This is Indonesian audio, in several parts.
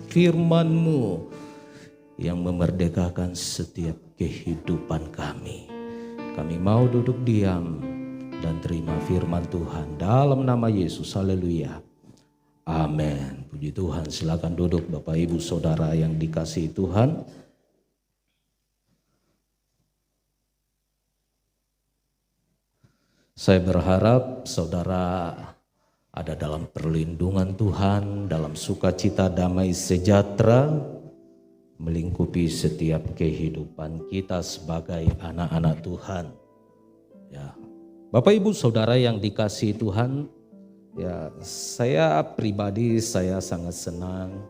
firman-Mu yang memerdekakan setiap kehidupan kami. Kami mau duduk diam dan terima firman Tuhan dalam nama Yesus. Haleluya. Amin. Puji Tuhan. Silakan duduk Bapak Ibu Saudara yang dikasihi Tuhan. Saya berharap saudara ada dalam perlindungan Tuhan, dalam sukacita, damai, sejahtera, melingkupi setiap kehidupan kita sebagai anak-anak Tuhan. Ya, Bapak Ibu Saudara yang dikasihi Tuhan, ya saya pribadi saya sangat senang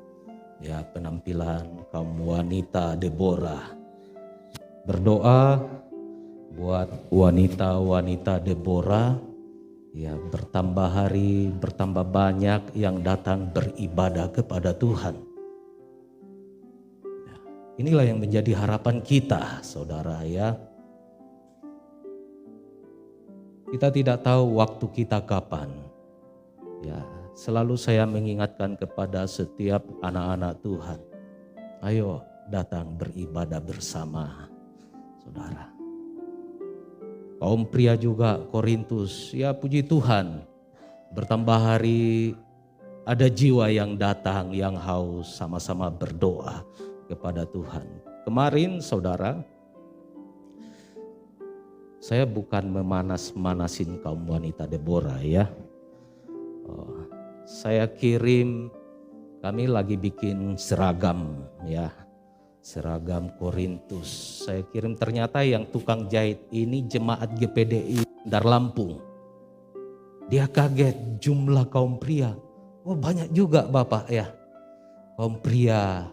ya penampilan kaum wanita Deborah. Berdoa buat wanita-wanita Deborah, ya bertambah hari, bertambah banyak yang datang beribadah kepada Tuhan. Inilah yang menjadi harapan kita, saudara ya. Kita tidak tahu waktu kita kapan. Ya, selalu saya mengingatkan kepada setiap anak-anak Tuhan. Ayo datang beribadah bersama, saudara. Kaum pria juga Korintus, ya puji Tuhan. Bertambah hari ada jiwa yang datang, yang haus, sama-sama berdoa kepada Tuhan. Kemarin saudara, saya bukan memanas-manasin kaum wanita Deborah ya. Saya kirim, kami lagi bikin seragam ya. Seragam Korintus. Saya kirim, ternyata yang tukang jahit ini jemaat GPDI Dar Lampung. Dia kaget jumlah kaum pria. Oh banyak juga Bapak ya. Kaum pria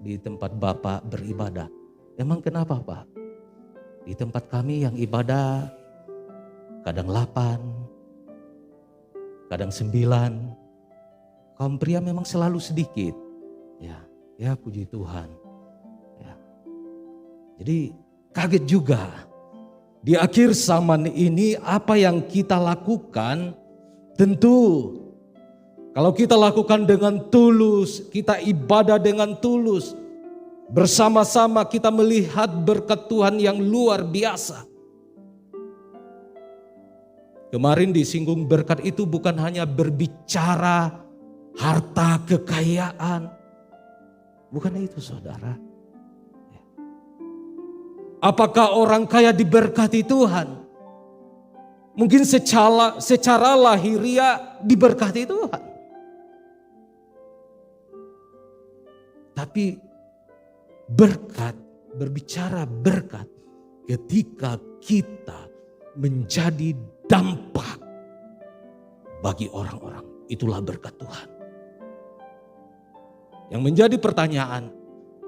di tempat Bapak beribadah. Emang kenapa Pak? Di tempat kami yang ibadah kadang 8, kadang 9. Kaum pria memang selalu sedikit. Ya puji Tuhan. Ya. Jadi kaget juga. Di akhir zaman ini apa yang kita lakukan tentu kalau kita lakukan dengan tulus, kita ibadah dengan tulus, bersama-sama kita melihat berkat Tuhan yang luar biasa. Kemarin disinggung berkat itu bukan hanya berbicara harta kekayaan. Bukan itu saudara. Apakah orang kaya diberkati Tuhan? Mungkin secara lahiriah diberkati Tuhan. Tapi berkat, berbicara berkat ketika kita menjadi dampak bagi orang-orang. Itulah berkat Tuhan. Yang menjadi pertanyaan,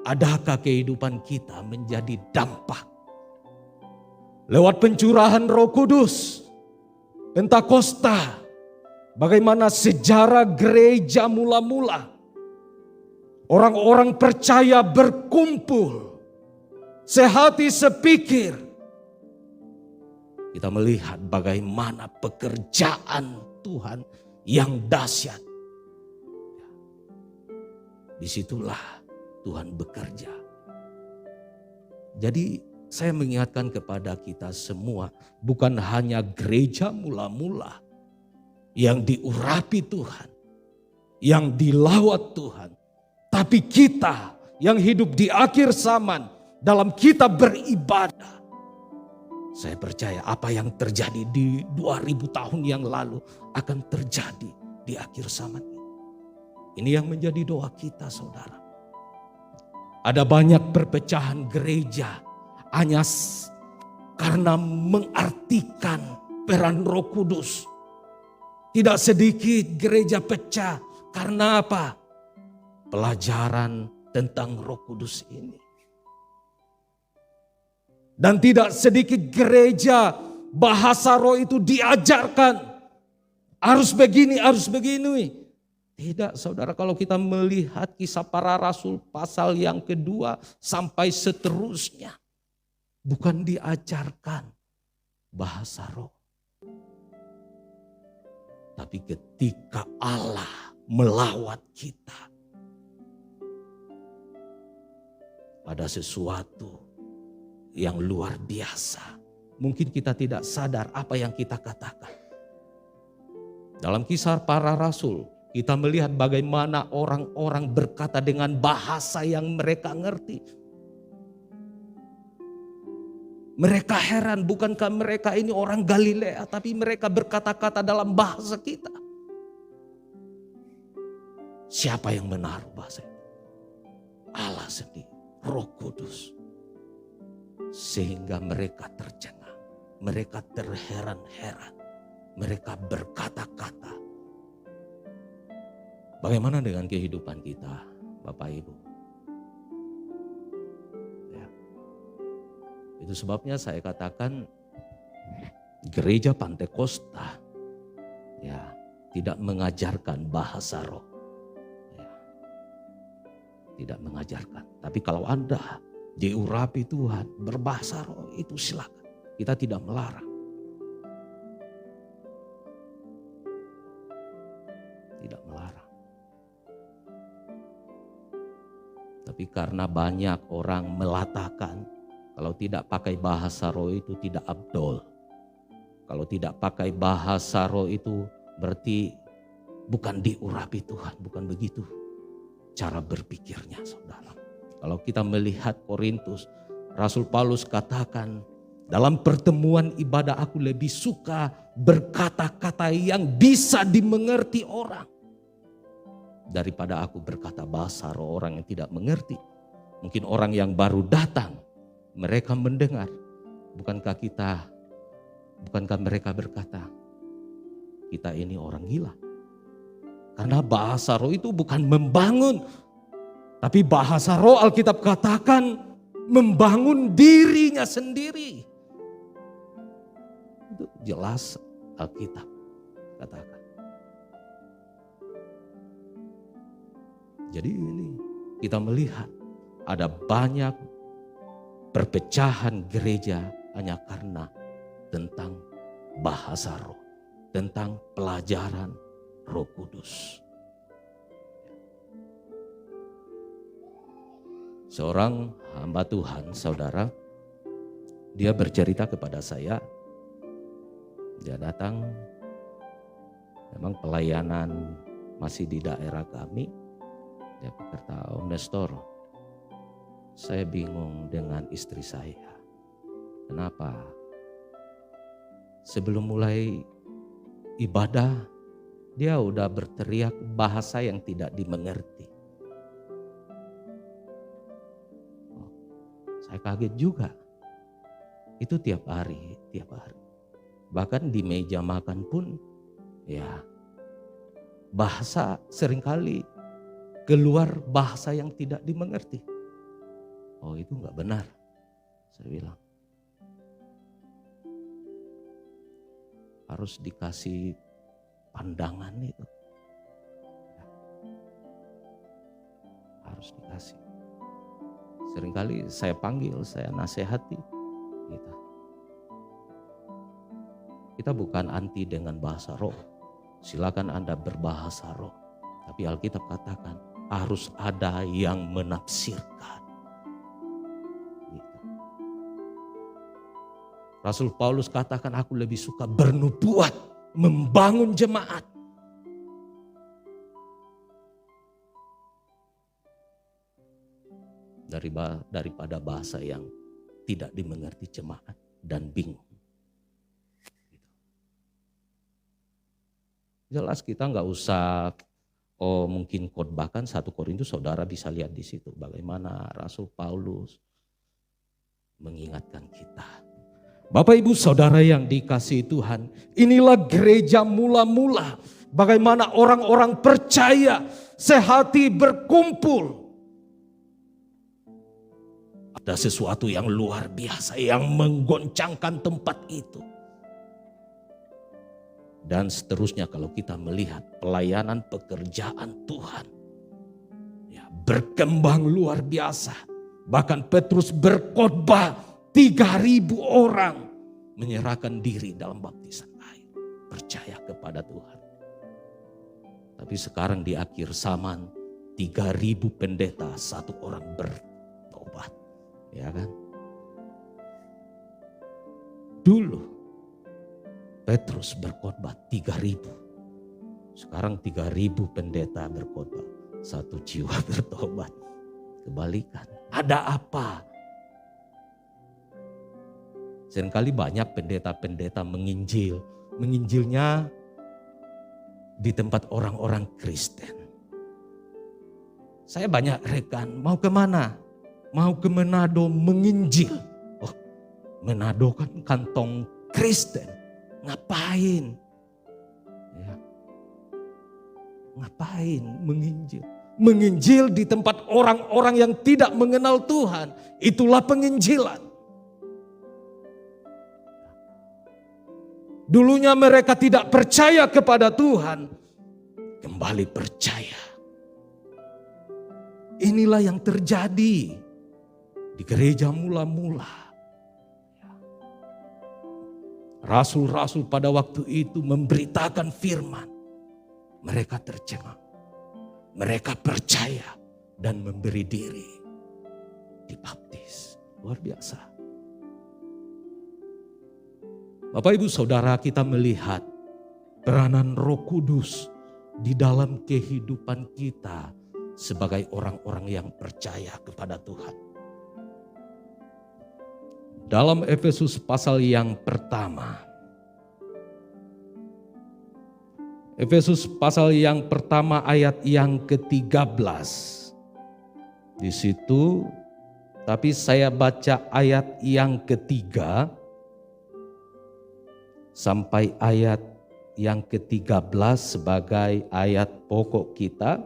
adakah kehidupan kita menjadi dampak? Lewat pencurahan Roh Kudus, Pentakosta, bagaimana sejarah gereja mula-mula. Orang-orang percaya berkumpul, sehati sepikir. Kita melihat bagaimana pekerjaan Tuhan yang dahsyat. Disitulah Tuhan bekerja. Jadi saya mengingatkan kepada kita semua, bukan hanya gereja mula-mula yang diurapi Tuhan, yang dilawat Tuhan. Tapi kita yang hidup di akhir zaman dalam kita beribadah. Saya percaya apa yang terjadi di 2000 tahun yang lalu akan terjadi di akhir zaman ini. Ini yang menjadi doa kita saudara. Ada banyak perpecahan gereja hanya karena mengartikan peran Roh Kudus. Tidak sedikit gereja pecah karena apa? Pelajaran tentang Roh Kudus ini. Dan tidak sedikit gereja bahasa roh itu diajarkan. Harus begini, harus begini. Tidak saudara, kalau kita melihat kisah para rasul pasal yang kedua sampai seterusnya. Bukan diajarkan bahasa roh. Tapi ketika Allah melawat kita. Ada sesuatu yang luar biasa. Mungkin kita tidak sadar apa yang kita katakan. Dalam Kisah Para Rasul, kita melihat bagaimana orang-orang berkata dengan bahasa yang mereka ngerti. Mereka heran, bukankah mereka ini orang Galilea, tapi mereka berkata-kata dalam bahasa kita. Siapa yang menaruh bahasa itu? Allah sendiri, Roh Kudus. Sehingga mereka tercengang, mereka terheran-heran, mereka berkata-kata. Bagaimana dengan kehidupan kita, Bapak Ibu? Ya. Itu sebabnya saya katakan gereja Pantekosta ya tidak mengajarkan bahasa roh. Ya. Tidak mengajarkan. Tapi kalau Anda diurapi Tuhan, berbahasa roh, itu silakan. Kita tidak melarang. Tidak melarang. Tapi karena banyak orang melatakan, kalau tidak pakai bahasa roh itu tidak abdol. Kalau tidak pakai bahasa roh itu berarti bukan diurapi Tuhan, bukan begitu cara berpikirnya, saudara. Kalau kita melihat Korintus, Rasul Paulus katakan, dalam pertemuan ibadah aku lebih suka berkata-kata yang bisa dimengerti orang daripada aku berkata bahasa roh orang yang tidak mengerti. Mungkin orang yang baru datang, mereka mendengar. Bukankah mereka berkata, kita ini orang gila. Karena bahasa roh itu bukan membangun, tapi bahasa roh Alkitab katakan membangun dirinya sendiri. Itu jelas Alkitab katakan. Jadi ini kita melihat ada banyak perpecahan gereja hanya karena tentang bahasa roh, tentang pelajaran Roh Kudus. Seorang hamba Tuhan, saudara, dia bercerita kepada saya, dia datang, memang pelayanan masih di daerah kami. Dia berkata, Om Nestor, saya bingung dengan istri saya. Kenapa? Sebelum mulai ibadah, dia udah berteriak bahasa yang tidak dimengerti. Oh, saya kaget juga. Itu tiap hari. Bahkan di meja makan pun, ya bahasa seringkali keluar bahasa yang tidak dimengerti. Oh, itu enggak benar, saya bilang. Harus dikasih pandangan itu. Harus dikasih. Seringkali saya panggil, saya nasihati. Gitu. Kita bukan anti dengan bahasa roh. Silakan Anda berbahasa roh. Tapi Alkitab katakan harus ada yang menafsirkan. Gitu. Rasul Paulus katakan aku lebih suka bernubuat, membangun jemaat. Daripada bahasa yang tidak dimengerti jemaat dan bingung. Jelas kita nggak usah mungkin khotbahkan 1 Korintus, saudara bisa lihat di situ bagaimana Rasul Paulus mengingatkan kita. Bapak Ibu Saudara yang dikasihi Tuhan, inilah gereja mula-mula. Bagaimana orang-orang percaya sehati berkumpul. Ada sesuatu yang luar biasa yang menggoncangkan tempat itu. Dan seterusnya kalau kita melihat pelayanan pekerjaan Tuhan. Ya, berkembang luar biasa. Bahkan Petrus berkhotbah 3.000 orang menyerahkan diri dalam baptisan air. Percaya kepada Tuhan. Tapi sekarang di akhir zaman 3.000 pendeta, 1 orang bertobat. bertobat. Ya kan? Dulu Petrus berkhotbah 3.000. Sekarang 3.000 pendeta berkhotbah, 1 jiwa bertobat. Kebalikan. Ada apa? Seringkali banyak pendeta-pendeta menginjil. Menginjilnya di tempat orang-orang Kristen. Saya banyak rekan, mau kemana? Mau ke Manado menginjil. Oh, Manado kan kantong Kristen. Ngapain? Ya. Ngapain menginjil? Menginjil di tempat orang-orang yang tidak mengenal Tuhan. Itulah penginjilan. Dulunya mereka tidak percaya kepada Tuhan. Kembali percaya. Inilah yang terjadi di gereja mula-mula. Rasul-rasul pada waktu itu memberitakan firman. Mereka tercengang. Mereka percaya dan memberi diri. Dibaptis. Luar biasa. Bapak Ibu Saudara, kita melihat peranan Roh Kudus di dalam kehidupan kita sebagai orang-orang yang percaya kepada Tuhan. Dalam Efesus pasal yang pertama. Efesus pasal yang pertama ayat yang ke-13. Di situ, tapi saya baca ayat yang ketiga sampai ayat yang ke-13 sebagai ayat pokok kita.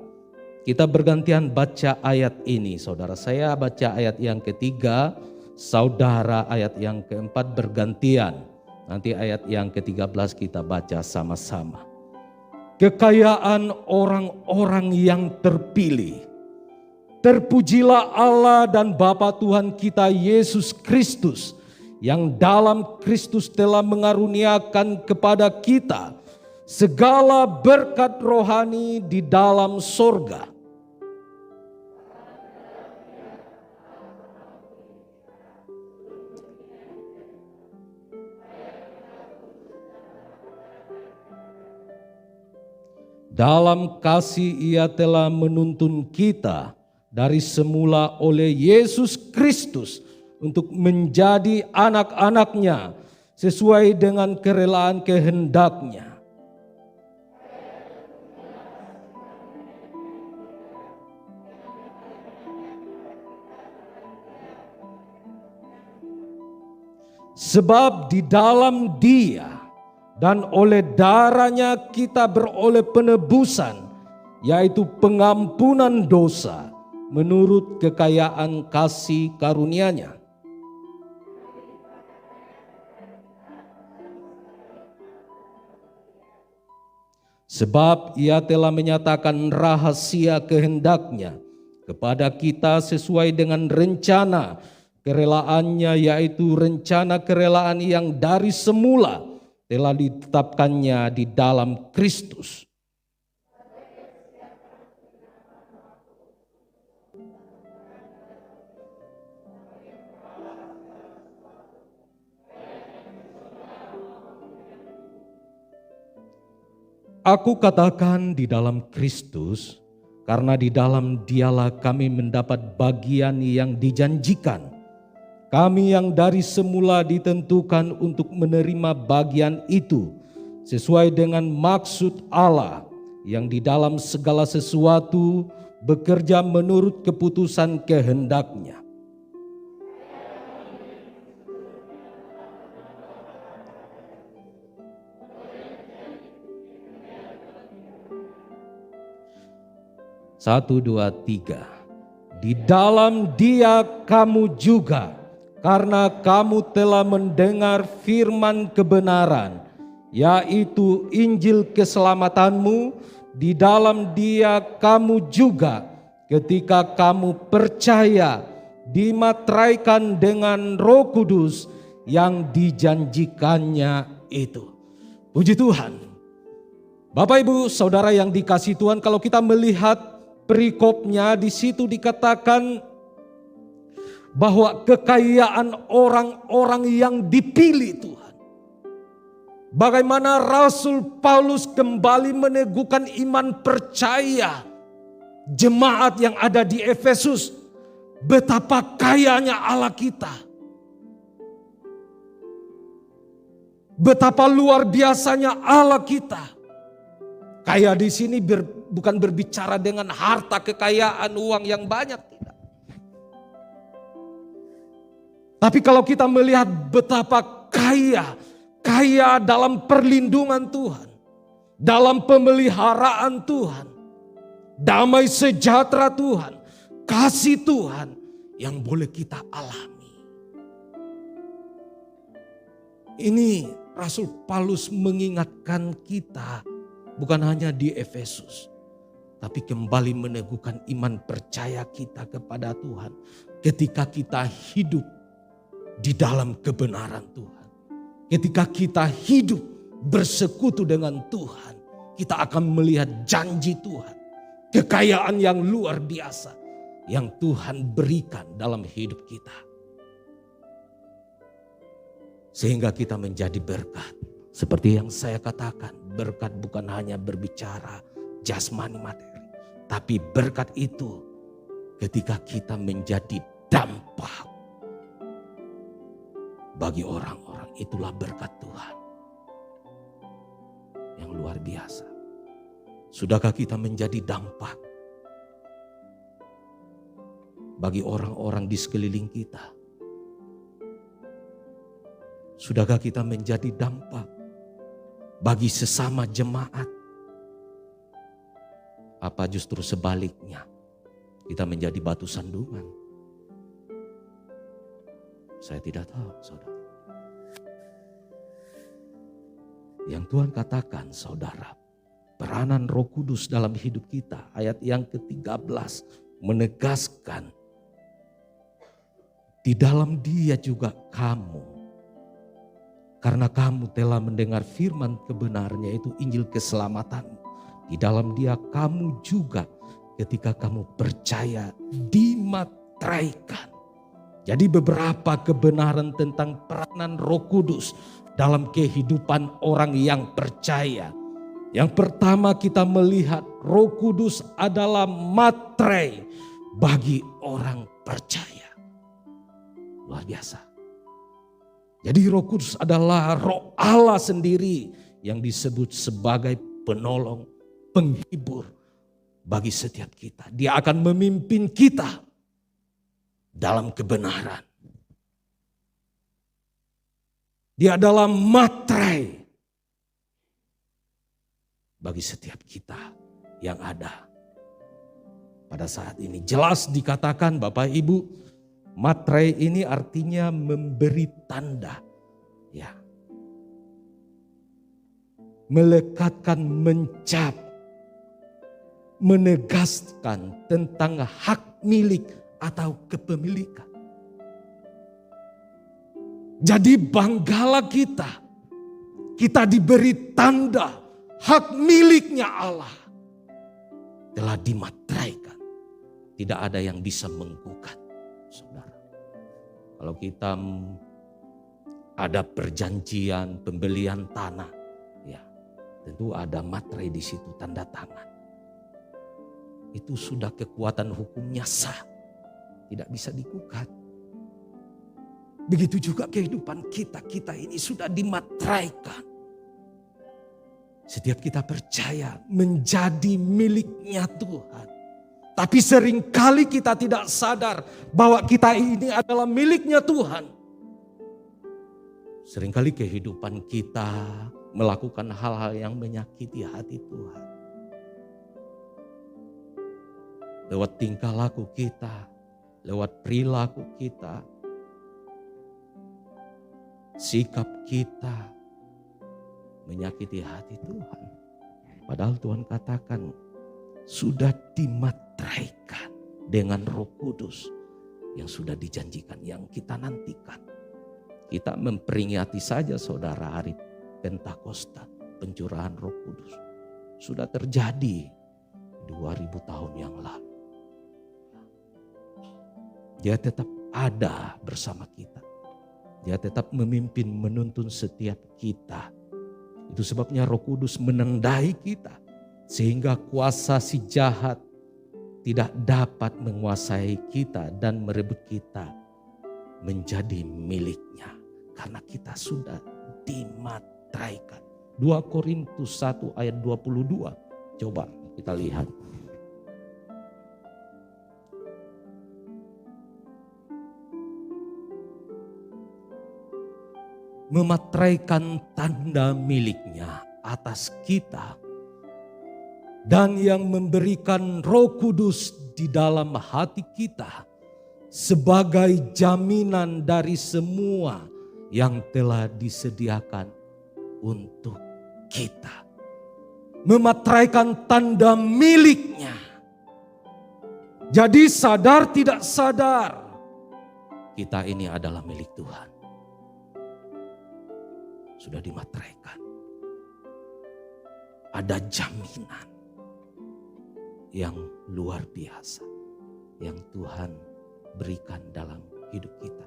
Kita bergantian baca ayat ini, saudara. Saya baca ayat yang ketiga, saudara ayat yang keempat bergantian. Nanti ayat yang ke-13 kita baca sama-sama. Kekayaan orang-orang yang terpilih. Terpujilah Allah dan Bapa Tuhan kita Yesus Kristus, yang dalam Kristus telah mengaruniakan kepada kita segala berkat rohani di dalam sorga. Dalam kasih Ia telah menuntun kita dari semula oleh Yesus Kristus untuk menjadi anak-anaknya sesuai dengan kerelaan kehendak-Nya. Sebab di dalam Dia dan oleh darah-Nya kita beroleh penebusan, yaitu pengampunan dosa menurut kekayaan kasih karunia-Nya. Sebab Ia telah menyatakan rahasia kehendak-Nya kepada kita sesuai dengan rencana kerelaan-Nya, yaitu rencana kerelaan yang dari semula telah ditetapkannya di dalam Kristus. Aku katakan di dalam Kristus, karena di dalam Dialah kami mendapat bagian yang dijanjikan. Kami yang dari semula ditentukan untuk menerima bagian itu sesuai dengan maksud Allah yang di dalam segala sesuatu bekerja menurut keputusan kehendak-Nya. Satu, dua, tiga. Di dalam Dia kamu juga, karena kamu telah mendengar firman kebenaran, yaitu Injil keselamatanmu, di dalam Dia kamu juga ketika kamu percaya dimateraikan dengan Roh Kudus yang dijanjikannya itu. Puji Tuhan. Bapak Ibu Saudara yang dikasihi Tuhan, kalau kita melihat perikopnya di situ dikatakan bahwa kekayaan orang-orang yang dipilih Tuhan. Bagaimana Rasul Paulus kembali meneguhkan iman percaya jemaat yang ada di Efesus. Betapa kayanya Allah kita. Betapa luar biasanya Allah kita. Kaya di sini bukan berbicara dengan harta, kekayaan, uang yang banyak, tidak. Tapi kalau kita melihat betapa kaya dalam perlindungan Tuhan, dalam pemeliharaan Tuhan, damai sejahtera Tuhan, kasih Tuhan yang boleh kita alami. Ini Rasul Paulus mengingatkan kita bukan hanya di Efesus, tapi kembali meneguhkan iman percaya kita kepada Tuhan ketika kita hidup di dalam kebenaran Tuhan. Ketika kita hidup bersekutu dengan Tuhan, kita akan melihat janji Tuhan, kekayaan yang luar biasa yang Tuhan berikan dalam hidup kita. Sehingga kita menjadi berkat. Seperti yang saya katakan, berkat bukan hanya berbicara jasmani materi. Tapi berkat itu ketika kita menjadi dampak bagi orang-orang, itulah berkat Tuhan yang luar biasa. Sudahkah kita menjadi dampak bagi orang-orang di sekeliling kita? Sudahkah kita menjadi dampak bagi sesama jemaat? Apa justru sebaliknya, kita menjadi batu sandungan? Saya tidak tahu, saudara. Yang Tuhan katakan, saudara, peranan Roh Kudus dalam hidup kita, ayat yang ke-13 menegaskan, di dalam Dia juga kamu, karena kamu telah mendengar firman kebenarannya, itu Injil keselamatan. Di dalam Dia kamu juga ketika kamu percaya dimateraikan. Jadi beberapa kebenaran tentang peranan Roh Kudus dalam kehidupan orang yang percaya. Yang pertama kita melihat Roh Kudus adalah materai bagi orang percaya. Luar biasa. Jadi Roh Kudus adalah Roh Allah sendiri yang disebut sebagai penolong, penghibur bagi setiap kita. Dia akan memimpin kita dalam kebenaran. Dia adalah materai bagi setiap kita yang ada pada saat ini. Jelas dikatakan Bapak Ibu, materai ini artinya memberi tanda, ya, melekatkan, mencap, menegaskan tentang hak milik atau kepemilikan. Jadi banggalah kita diberi tanda hak miliknya Allah telah dimateraikan. Tidak ada yang bisa menggugat. Saudara, kalau kita ada perjanjian pembelian tanah, ya tentu ada materai di situ, tanda tangan. Itu sudah kekuatan hukumnya sah, tidak bisa digugat. Begitu juga kehidupan kita ini sudah dimateraikan. Setiap kita percaya menjadi miliknya Tuhan. Tapi seringkali kita tidak sadar bahwa kita ini adalah miliknya Tuhan. Seringkali kehidupan kita melakukan hal-hal yang menyakiti hati Tuhan. Lewat tingkah laku kita, lewat perilaku kita, sikap kita menyakiti hati Tuhan. Padahal Tuhan katakan sudah dimateraikan dengan Roh Kudus yang sudah dijanjikan, yang kita nantikan. Kita memperingati saja saudara hari Pentakosta, pencurahan Roh Kudus. Sudah terjadi 2000 tahun yang lalu. Dia tetap ada bersama kita. Dia tetap memimpin, menuntun setiap kita. Itu sebabnya Roh Kudus menendai kita. Sehingga kuasa si jahat tidak dapat menguasai kita dan merebut kita menjadi miliknya. Karena kita sudah dimateraikan. 2 Korintus 1 ayat 22. Coba kita lihat. Memateraikan tanda miliknya atas kita. Dan yang memberikan Roh Kudus di dalam hati kita sebagai jaminan dari semua yang telah disediakan untuk kita. Memateraikan tanda miliknya. Jadi sadar tidak sadar, kita ini adalah milik Tuhan. Sudah dimateraikan. Ada jaminan yang luar biasa yang Tuhan berikan dalam hidup kita.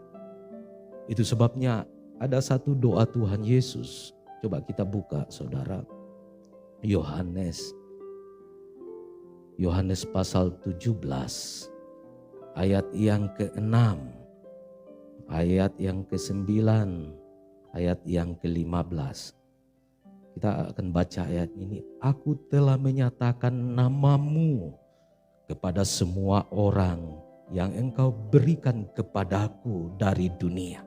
Itu sebabnya ada satu doa Tuhan Yesus. Coba kita buka saudara. Yohanes pasal 17 ayat yang ke-6, ayat yang ke-9, ayat yang ke-15. Kita akan baca ayat ini. Aku telah menyatakan namamu kepada semua orang yang engkau berikan kepadaku dari dunia.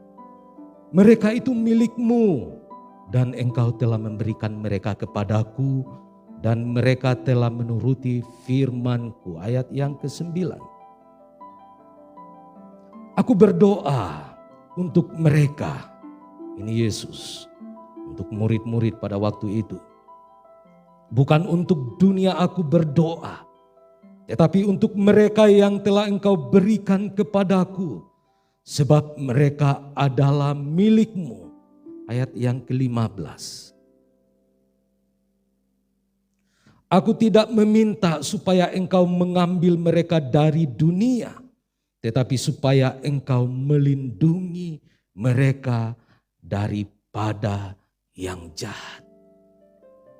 Mereka itu milikmu dan engkau telah memberikan mereka kepadaku dan mereka telah menuruti firman-Ku. Ayat yang ke-9. Aku berdoa untuk mereka. Ini Yesus. Untuk murid-murid pada waktu itu. Bukan untuk dunia aku berdoa. Tetapi untuk mereka yang telah engkau berikan kepadaku. Sebab mereka adalah milikmu. Ayat yang ke-15. Aku tidak meminta supaya engkau mengambil mereka dari dunia. Tetapi supaya engkau melindungi mereka daripada yang jahat.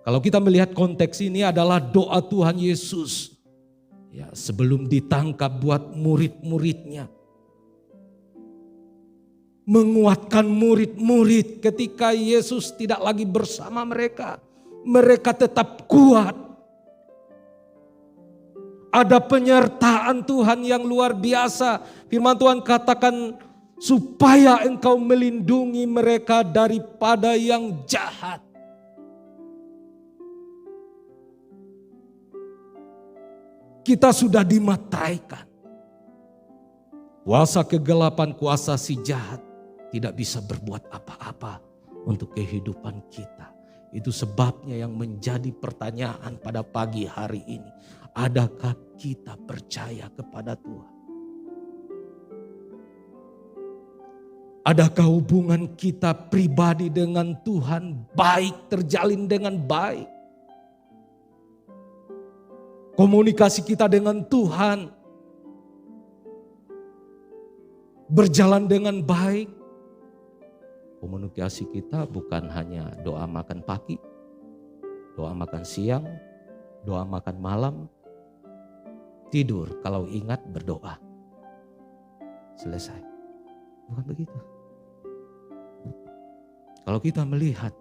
Kalau kita melihat konteks ini adalah doa Tuhan Yesus. Ya, sebelum ditangkap buat murid-muridnya. Menguatkan murid-murid ketika Yesus tidak lagi bersama mereka. Mereka tetap kuat. Ada penyertaan Tuhan yang luar biasa. Firman Tuhan katakan supaya engkau melindungi mereka daripada yang jahat. Kita sudah dimateraikan. Kuasa kegelapan, kuasa si jahat tidak bisa berbuat apa-apa untuk kehidupan kita. Itu sebabnya yang menjadi pertanyaan pada pagi hari ini. Adakah kita percaya kepada Tuhan? Adakah hubungan kita pribadi dengan Tuhan baik, terjalin dengan baik? Komunikasi kita dengan Tuhan berjalan dengan baik. Komunikasi kita bukan hanya doa makan pagi, doa makan siang, doa makan malam, tidur kalau ingat berdoa. Selesai. Bukan begitu. Kalau kita melihat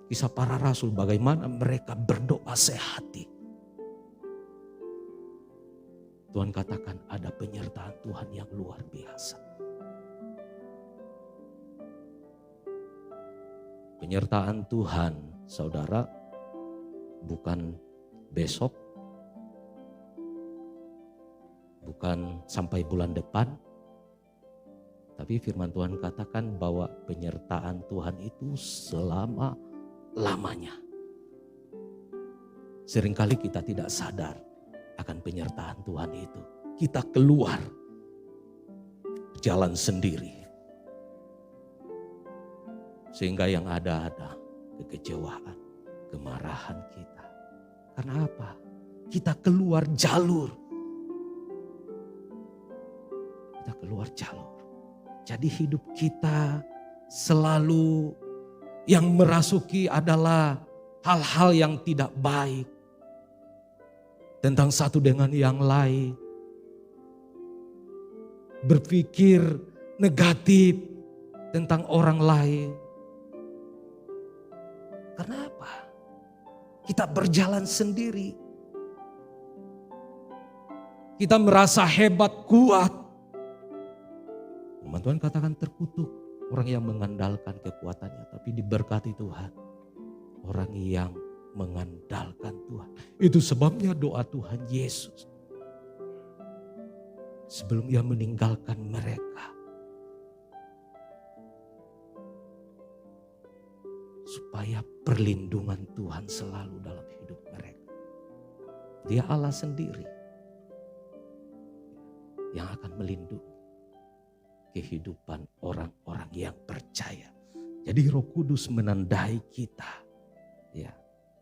kisah para rasul bagaimana mereka berdoa sehati. Tuhan katakan ada penyertaan Tuhan yang luar biasa. Penyertaan Tuhan, saudara, bukan besok, bukan sampai bulan depan, tapi firman Tuhan katakan bahwa penyertaan Tuhan itu selama-lamanya. Seringkali kita tidak sadar akan penyertaan Tuhan itu. Kita keluar jalan sendiri. Sehingga yang ada kekecewaan, kemarahan kita. Karena apa? Kita keluar jalur. Kita keluar jalur. Jadi hidup kita selalu yang merasuki adalah hal-hal yang tidak baik. Tentang satu dengan yang lain. Berpikir negatif tentang orang lain. Karena apa? Kita berjalan sendiri. Kita merasa hebat, kuat. Tuhan katakan terkutuk orang yang mengandalkan kekuatannya, tapi diberkati Tuhan orang yang mengandalkan Tuhan. Itu sebabnya doa Tuhan Yesus sebelum ia meninggalkan mereka, supaya perlindungan Tuhan selalu dalam hidup mereka. Dia Allah sendiri yang akan melindungi kehidupan orang-orang yang percaya. Jadi Roh Kudus menandai kita. Ya,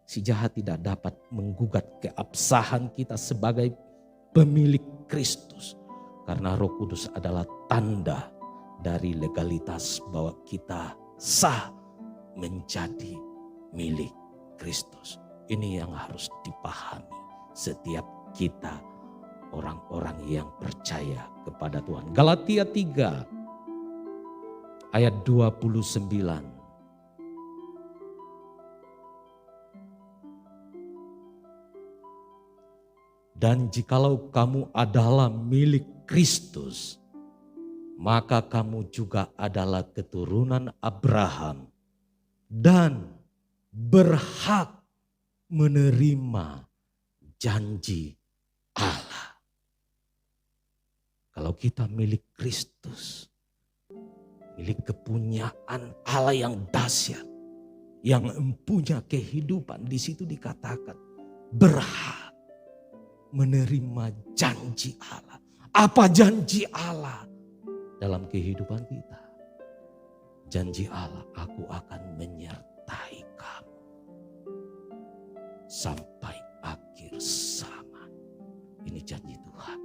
si jahat tidak dapat menggugat keabsahan kita sebagai pemilik Kristus. Karena Roh Kudus adalah tanda dari legalitas bahwa kita sah menjadi milik Kristus. Ini yang harus dipahami setiap kita, orang-orang yang percaya kepada Tuhan. Galatia 3 ayat 29. Dan jikalau kamu adalah milik Kristus, maka kamu juga adalah keturunan Abraham dan berhak menerima janji Allah. Kalau kita milik Kristus, milik kepunyaan Allah yang dahsyat, yang mempunyai kehidupan, di situ dikatakan berhak menerima janji Allah. Apa janji Allah dalam kehidupan kita? Janji Allah, aku akan menyertai kamu sampai akhir zaman. Ini janji Tuhan.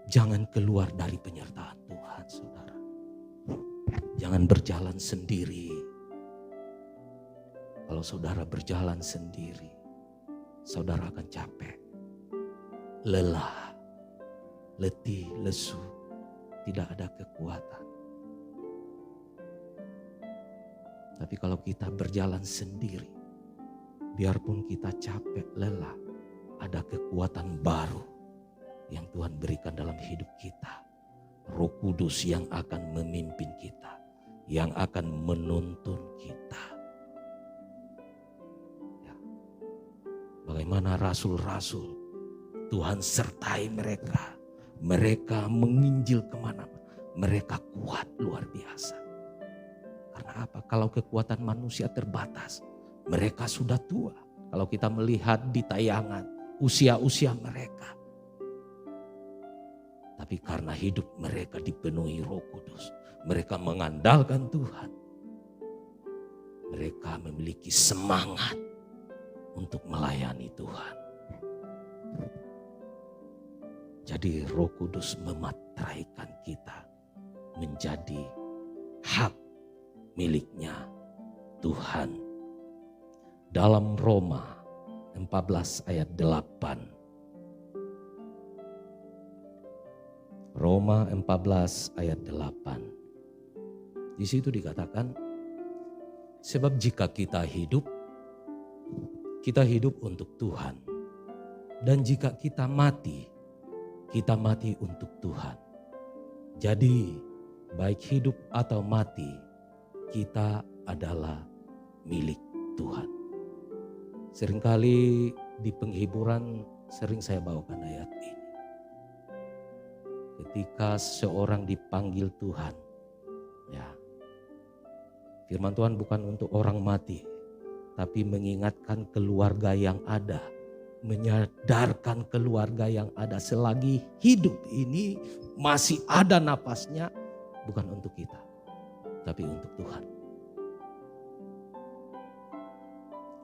Jangan keluar dari penyertaan Tuhan, saudara. Jangan berjalan sendiri. Kalau saudara berjalan sendiri, saudara akan capek, lelah, letih, lesu, tidak ada kekuatan. Tapi kalau kita berjalan sendiri, biarpun kita capek, lelah, ada kekuatan baru yang Tuhan berikan dalam hidup kita. Roh Kudus yang akan memimpin kita, yang akan menuntun kita. Ya. Bagaimana rasul-rasul, Tuhan sertai mereka. Mereka menginjil kemana-mana. Mereka kuat luar biasa. Karena apa? Kalau kekuatan manusia terbatas, mereka sudah tua. Kalau kita melihat di tayangan usia-usia mereka. Tapi karena hidup mereka dipenuhi Roh Kudus, mereka mengandalkan Tuhan. Mereka memiliki semangat untuk melayani Tuhan. Jadi Roh Kudus memateraikan kita menjadi hak miliknya Tuhan. Dalam Roma 14 ayat 8. Roma 14 ayat 8. Di situ dikatakan, sebab jika kita hidup untuk Tuhan. Dan jika kita mati untuk Tuhan. Jadi baik hidup atau mati, kita adalah milik Tuhan. Seringkali di penghiburan sering saya bawakan ayat ini. Ketika seorang dipanggil Tuhan, ya, firman Tuhan bukan untuk orang mati, tapi mengingatkan keluarga yang ada, menyadarkan keluarga yang ada selagi hidup ini masih ada napasnya, bukan untuk kita, tapi untuk Tuhan.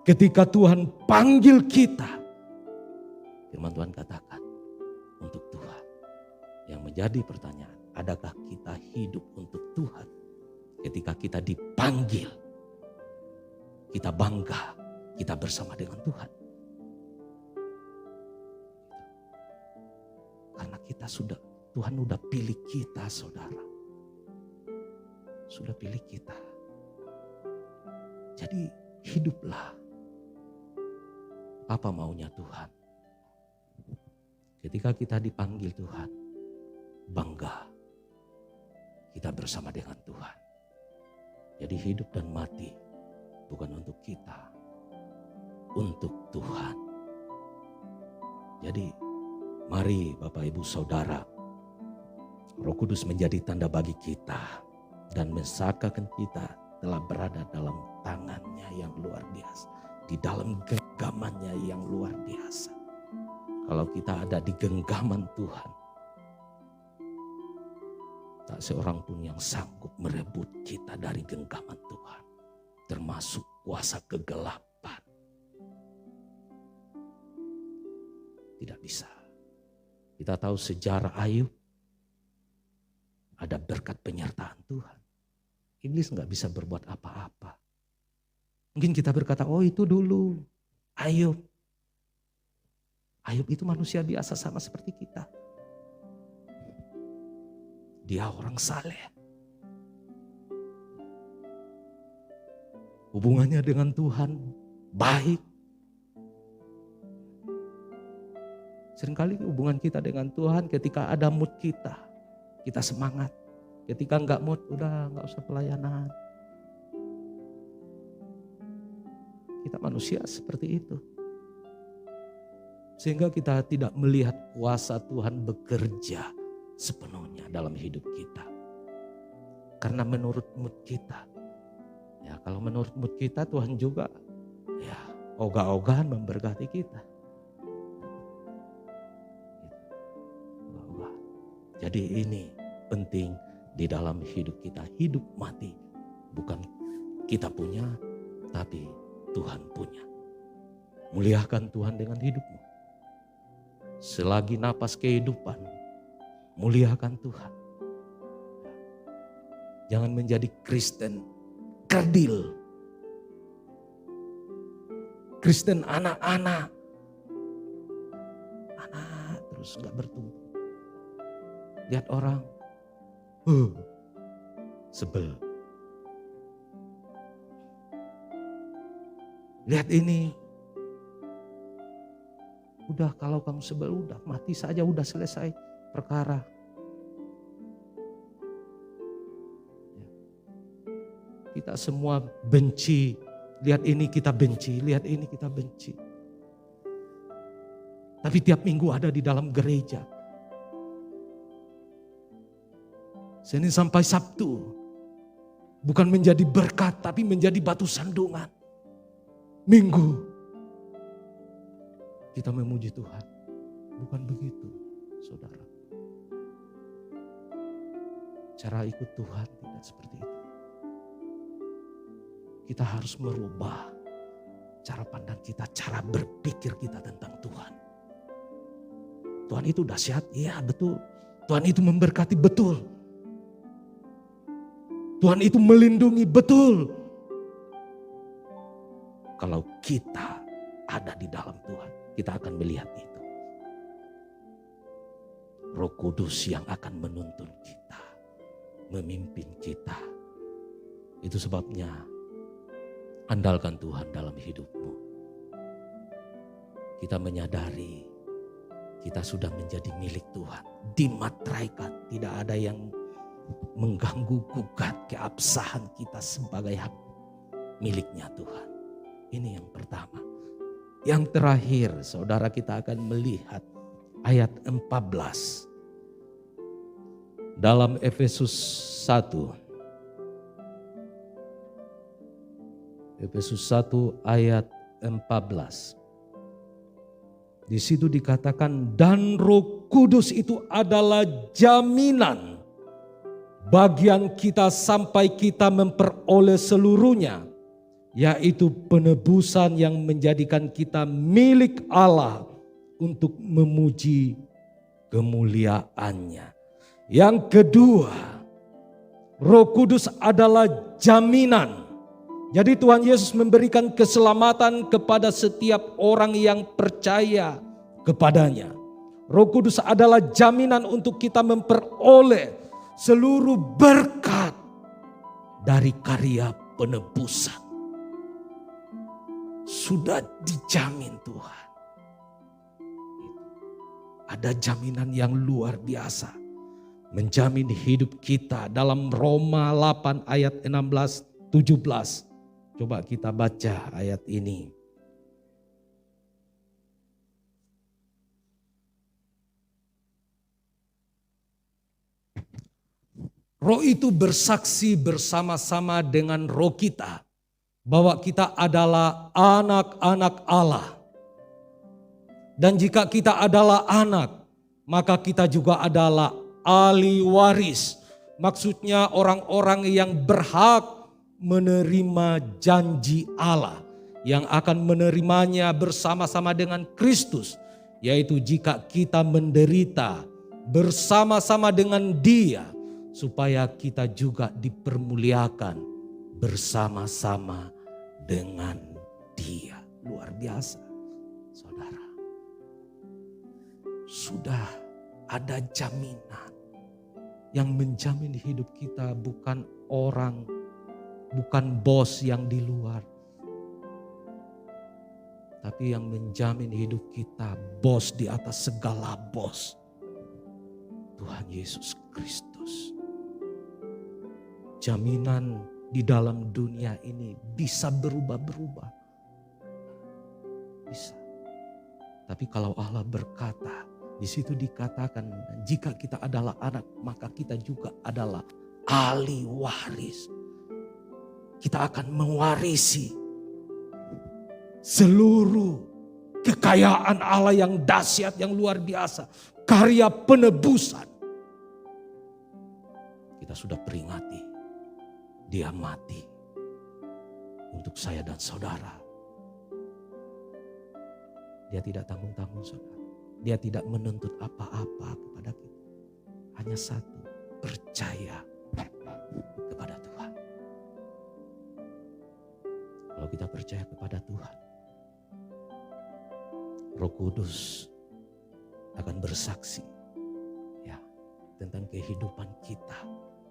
Ketika Tuhan panggil kita, firman Tuhan katakan untuk Tuhan. Yang menjadi pertanyaan, adakah kita hidup untuk Tuhan? Ketika kita dipanggil, kita bangga, kita bersama dengan Tuhan. Karena Tuhan sudah pilih kita, saudara. Sudah pilih kita. Jadi hiduplah apa maunya Tuhan. Ketika kita dipanggil Tuhan, bangga kita bersama dengan Tuhan. Jadi hidup dan mati bukan untuk kita, untuk Tuhan. Jadi mari Bapak Ibu Saudara, Roh Kudus menjadi tanda bagi kita dan mensakakan kita telah berada dalam tangannya yang luar biasa, di dalam genggamannya yang luar biasa. Kalau kita ada di genggaman Tuhan, tak seorang pun yang sanggup merebut kita dari genggaman Tuhan, termasuk kuasa kegelapan. Tidak bisa. Kita tahu sejarah Ayub, ada berkat penyertaan Tuhan. Iblis nggak bisa berbuat apa-apa. Mungkin kita berkata, oh itu dulu Ayub. Ayub itu manusia biasa sama seperti kita. Dia orang saleh. Hubungannya dengan Tuhan baik. Seringkali hubungan kita dengan Tuhan ketika ada mood kita semangat. Ketika enggak mood, udah enggak usah pelayanan. Kita manusia seperti itu. Sehingga kita tidak melihat kuasa Tuhan bekerja sepenuhnya dalam hidup kita. Karena menurut mood kita. Ya kalau menurut mood kita, Tuhan juga ya ogah-ogahan memberkati kita. Jadi ini penting di dalam hidup kita. Hidup mati bukan kita punya, tapi Tuhan punya. Muliakan Tuhan dengan hidupmu. Selagi napas kehidupan, muliakan Tuhan. Jangan menjadi Kristen kerdil. Kristen anak-anak. Anak terus gak bertumbuh. Lihat orang, sebel. Lihat ini, udah kalau kamu sebel, udah mati saja, udah selesai perkara. Kita semua benci, lihat ini kita benci, lihat ini kita benci. Tapi tiap minggu ada di dalam gereja. Senin sampai Sabtu. Bukan menjadi berkat tapi menjadi batu sandungan. Minggu. Kita memuji Tuhan. Bukan begitu saudara. Cara ikut Tuhan tidak seperti itu. Kita harus merubah cara pandang kita, cara berpikir kita tentang Tuhan. Tuhan itu dahsyat, iya betul. Tuhan itu memberkati, betul. Tuhan itu melindungi, betul. Kalau kita ada di dalam Tuhan, kita akan melihat itu. Roh Kudus yang akan menuntun kita, memimpin kita. Itu sebabnya andalkan Tuhan dalam hidupmu. Kita menyadari kita sudah menjadi milik Tuhan. Dimateraikan, tidak ada yang mengganggu gugat keabsahan kita sebagai hak miliknya Tuhan. Ini yang pertama. Yang terakhir, saudara, kita akan melihat ayat 14 dalam Efesus 1. Efesus 1 ayat 14. Di situ dikatakan, dan Roh Kudus itu adalah jaminan bagian kita sampai kita memperoleh seluruhnya, yaitu penebusan yang menjadikan kita milik Allah untuk memuji kemuliaannya. Yang kedua, Roh Kudus adalah jaminan. Jadi Tuhan Yesus memberikan keselamatan kepada setiap orang yang percaya kepadanya. Roh Kudus adalah jaminan untuk kita memperoleh seluruh berkat dari karya penebusan. Sudah dijamin Tuhan. Ada jaminan yang luar biasa. Menjamin hidup kita dalam Roma 8 ayat 16-17. Coba kita baca ayat ini. Roh itu bersaksi bersama-sama dengan roh kita bahwa kita adalah anak-anak Allah. Dan jika kita adalah anak, maka kita juga adalah ahli waris. Maksudnya orang-orang yang berhak menerima janji Allah, yang akan menerimanya bersama-sama dengan Kristus, yaitu jika kita menderita bersama-sama dengan Dia, supaya kita juga dipermuliakan bersama-sama dengan Dia. Luar biasa, saudara. Sudah ada jaminan yang menjamin hidup kita, bukan orang, bukan bos yang di luar. Tapi yang menjamin hidup kita, bos di atas segala bos, Tuhan Yesus Kristus. Jaminan di dalam dunia ini bisa berubah-berubah. Bisa. Tapi kalau Allah berkata, di situ dikatakan jika kita adalah anak, maka kita juga adalah ahli waris. Kita akan mewarisi seluruh kekayaan Allah yang dahsyat, yang luar biasa. Karya penebusan. Kita sudah peringati, Dia mati untuk saya dan saudara. Dia tidak tanggung-tanggung, saudara. Dia tidak menuntut apa-apa kepada kita. Hanya satu, percaya kepada Tuhan. Kalau kita percaya kepada Tuhan, Roh Kudus akan bersaksi ya tentang kehidupan kita.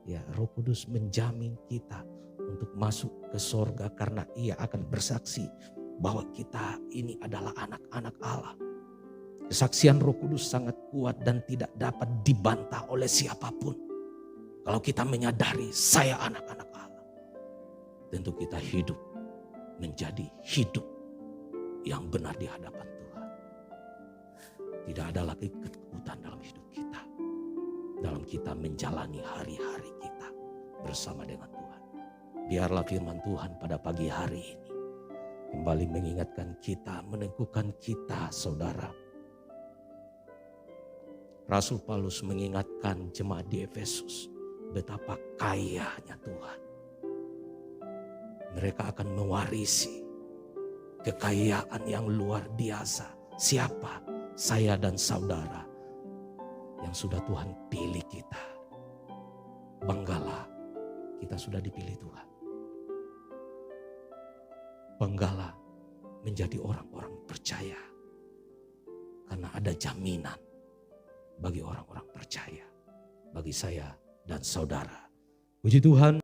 Ya, Roh Kudus menjamin kita untuk masuk ke sorga karena Ia akan bersaksi bahwa kita ini adalah anak-anak Allah. Kesaksian Roh Kudus sangat kuat dan tidak dapat dibantah oleh siapapun. Kalau kita menyadari saya anak-anak Allah, tentu kita hidup menjadi hidup yang benar di hadapan Tuhan. Tidak ada lagi ketakutan dalam hidup kita. Dalam kita menjalani hari-hari kita bersama dengan Tuhan. Biarlah firman Tuhan pada pagi hari ini kembali mengingatkan kita, meneguhkan kita, saudara. Rasul Paulus mengingatkan jemaat di Efesus betapa kayanya Tuhan. Mereka akan mewarisi kekayaan yang luar biasa. Siapa? Saya dan saudara yang sudah Tuhan pilih kita. Banggalah, kita sudah dipilih Tuhan. Banggalah menjadi orang-orang percaya. Karena ada jaminan bagi orang-orang percaya. Bagi saya dan saudara. Puji Tuhan.